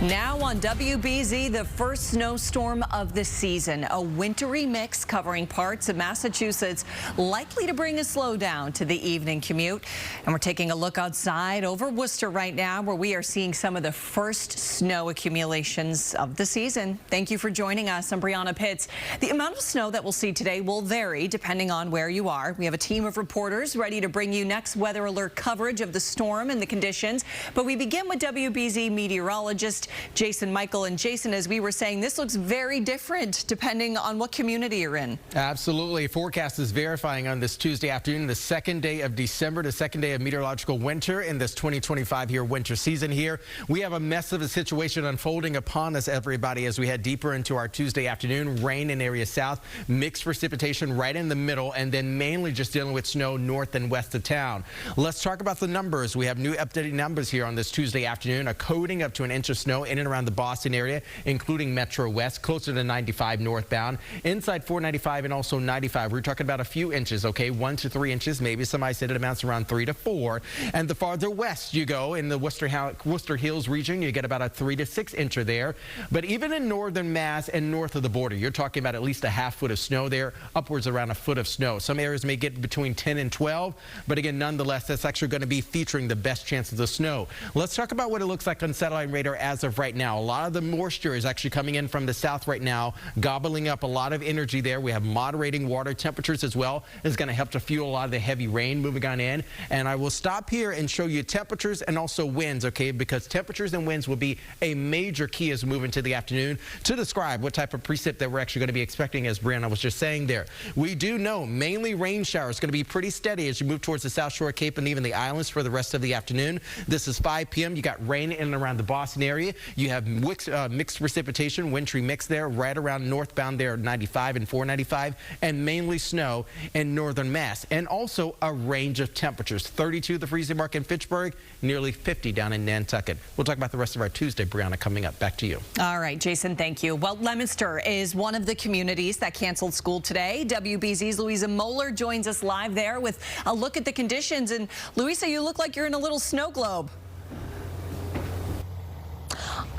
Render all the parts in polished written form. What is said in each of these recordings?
Now on WBZ, the first snowstorm of the season, a wintry mix covering parts of Massachusetts, likely to bring a slowdown to the evening commute. And we're taking a look outside over Worcester right now, where we are seeing some of the first snow accumulations of the season. Thank you for joining us. I'm Brianna Pitts. The amount of snow that we'll see today will vary depending on where you are. We have a team of reporters ready to bring you next weather alert coverage of the storm and the conditions. But we begin with WBZ meteorologist Jason Michael. And Jason, as we were saying, this looks very different depending on what community you're in. Absolutely. Forecast is verifying on this Tuesday afternoon, the second day of December, the second day of meteorological winter in this 2025 here winter season here. We have a mess of a situation unfolding upon us, everybody, as we head deeper into our Tuesday afternoon. Rain in areas south, mixed precipitation right in the middle, and then mainly just dealing with snow north and west of town. Let's talk about the numbers. We have new updated numbers here on this Tuesday afternoon, a coating up to an inch of snow in and around the Boston area, including Metro West, closer to 95 northbound, inside 495 and also 95. We're talking about a few inches, okay, 1 to 3 inches, maybe somebody said it amounts around 3 to 4. And the farther west you go in the Worcester Hills region, you get about a 3 to 6 incher there. But even in northern Mass and north of the border, you're talking about at least a half foot of snow there, upwards around a foot of snow. Some areas may get between 10 and 12, but again, nonetheless, that's actually going to be featuring the best chances of snow. Let's talk about what it looks like on satellite radar as of right now. A lot of the moisture is actually coming in from the south right now, gobbling up a lot of energy there. We have moderating water temperatures as well. It's going to help to fuel a lot of the heavy rain moving on in. And I will stop here and show you temperatures and also winds, okay, because temperatures and winds will be a major key as we move into the afternoon to describe what type of precip that we're actually going to be expecting, as Brianna was just saying there. We do know mainly rain showers going to be pretty steady as you move towards the South Shore, Cape, and even the islands for the rest of the afternoon. This is 5 p.m. You got rain in and around the Boston area. You have mixed precipitation, wintry mix there, right around northbound there, 95 and 495, and mainly snow in northern Mass. And also a range of temperatures, 32 the freezing mark in Fitchburg, nearly 50 down in Nantucket. We'll talk about the rest of our Tuesday, Brianna, coming up. Back to you. All right, Jason, thank you. Well, Leominster is one of the communities that canceled school today. WBZ's Louisa Moeller joins us live there with a look at the conditions. And Louisa, you look like you're in a little snow globe.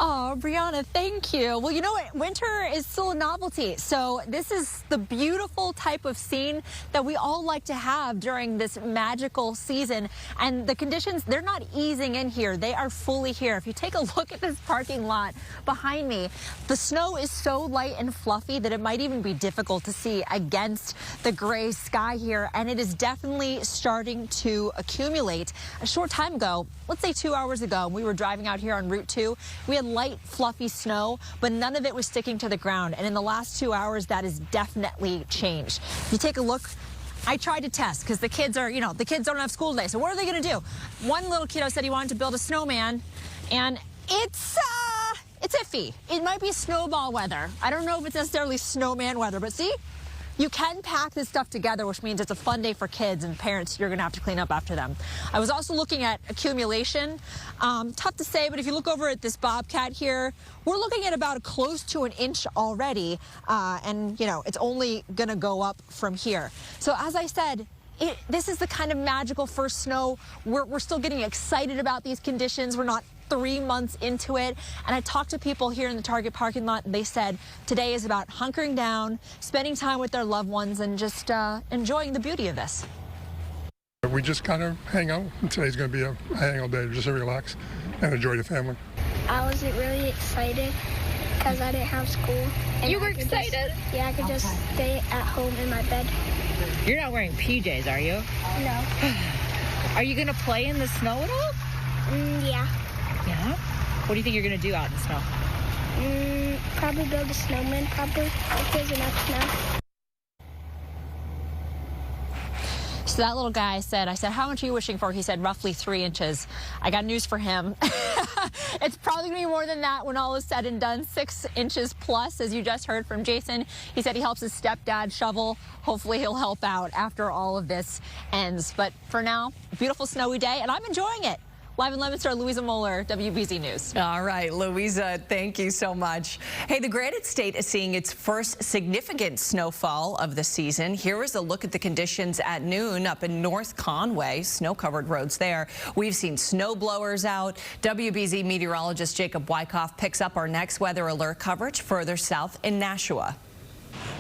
Oh, Brianna, thank you. Well, you know what? Winter is still a novelty. So this is the beautiful type of scene that we all like to have during this magical season. And the conditions, they're not easing in here. They are fully here. If you take a look at this parking lot behind me, the snow is so light and fluffy that it might even be difficult to see against the gray sky here. And it is definitely starting to accumulate. A short time ago, let's say 2 hours ago, we were driving out here on Route 2. We had light, fluffy snow, but none of it was sticking to the ground. And in the last 2 hours, that has definitely changed. If you take a look, I tried to test because the kids are, the kids don't have school today. So what are they going to do? One little kiddo said he wanted to build a snowman, and it's iffy. It might be snowball weather. I don't know if it's necessarily snowman weather, but see? You can pack this stuff together, which means it's a fun day for kids and parents. You're going to have to clean up after them. I was also looking at accumulation. Tough to say, but if you look over at this bobcat here, we're looking at about close to an inch already. And, it's only going to go up from here. So as I said, this is the kind of magical first snow. We're still getting excited about these conditions. We're not 3 months into it. And I talked to people here in the Target parking lot, and they said today is about hunkering down, spending time with their loved ones, and just enjoying the beauty of this. We just kind of hang out. Today's going to be a hangout day, just to relax and enjoy the family. I wasn't really excited because I didn't have school. And you were excited? I could just stay at home in my bed. You're not wearing PJs, are you? No. Are you going to play in the snow at all? Yeah. Yeah? What do you think you're going to do out in the snow? Probably build a snowman, probably, if there's enough snow. So that little guy said, I said, how much are you wishing for? He said, roughly 3 inches. I got news for him. It's probably going to be more than that when all is said and done. 6 inches plus, as you just heard from Jason. He said he helps his stepdad shovel. Hopefully he'll help out after all of this ends. But for now, beautiful snowy day, and I'm enjoying it. Live in Leominster, Louisa Moeller, WBZ News. All right, Louisa, thank you so much. Hey, the Granite State is seeing its first significant snowfall of the season. Here is a look at the conditions at noon up in North Conway, snow-covered roads there. We've seen snow blowers out. WBZ meteorologist Jacob Wyckoff picks up our next weather alert coverage further south in Nashua.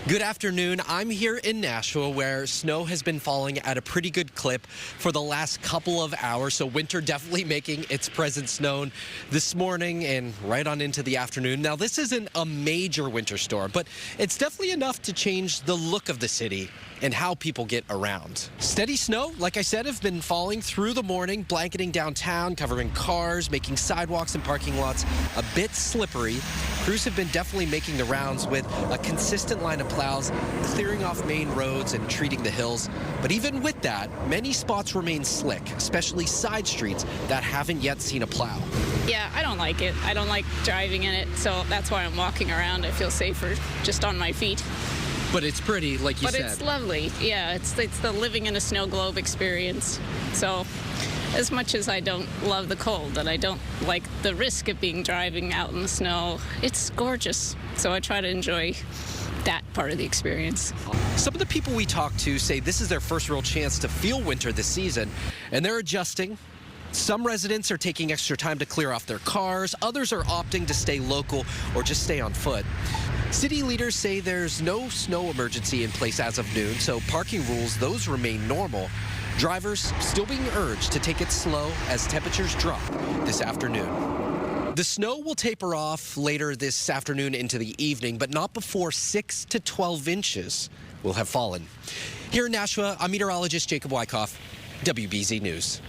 Good afternoon. I'm here in Nashua where snow has been falling at a pretty good clip for the last couple of hours. So winter definitely making its presence known this morning and right on into the afternoon. Now, this isn't a major winter storm, but it's definitely enough to change the look of the city and how people get around. Steady snow, like I said, have been falling through the morning, blanketing downtown, covering cars, making sidewalks and parking lots a bit slippery. Crews have been definitely making the rounds with a consistent line of plows, clearing off main roads and treating the hills. But even with that, many spots remain slick, especially side streets that haven't yet seen a plow. Yeah, I don't like it. I don't like driving in it, so that's why I'm walking around. I feel safer just on my feet. But it's pretty, like you said. But it's lovely. Yeah, it's the living in a snow globe experience. So as much as I don't love the cold and I don't like the risk of driving out in the snow, it's gorgeous. So I try to enjoy that part of the experience. Some of the people we talk to say this is their first real chance to feel winter this season, and they're adjusting. Some residents are taking extra time to clear off their cars. Others are opting to stay local or just stay on foot. City leaders say there's no snow emergency in place as of noon, so parking rules, those remain normal. Drivers still being urged to take it slow as temperatures drop this afternoon. The snow will taper off later this afternoon into the evening, but not before 6 to 12 inches will have fallen. Here in Nashua, I'm meteorologist Jacob Wyckoff, WBZ News.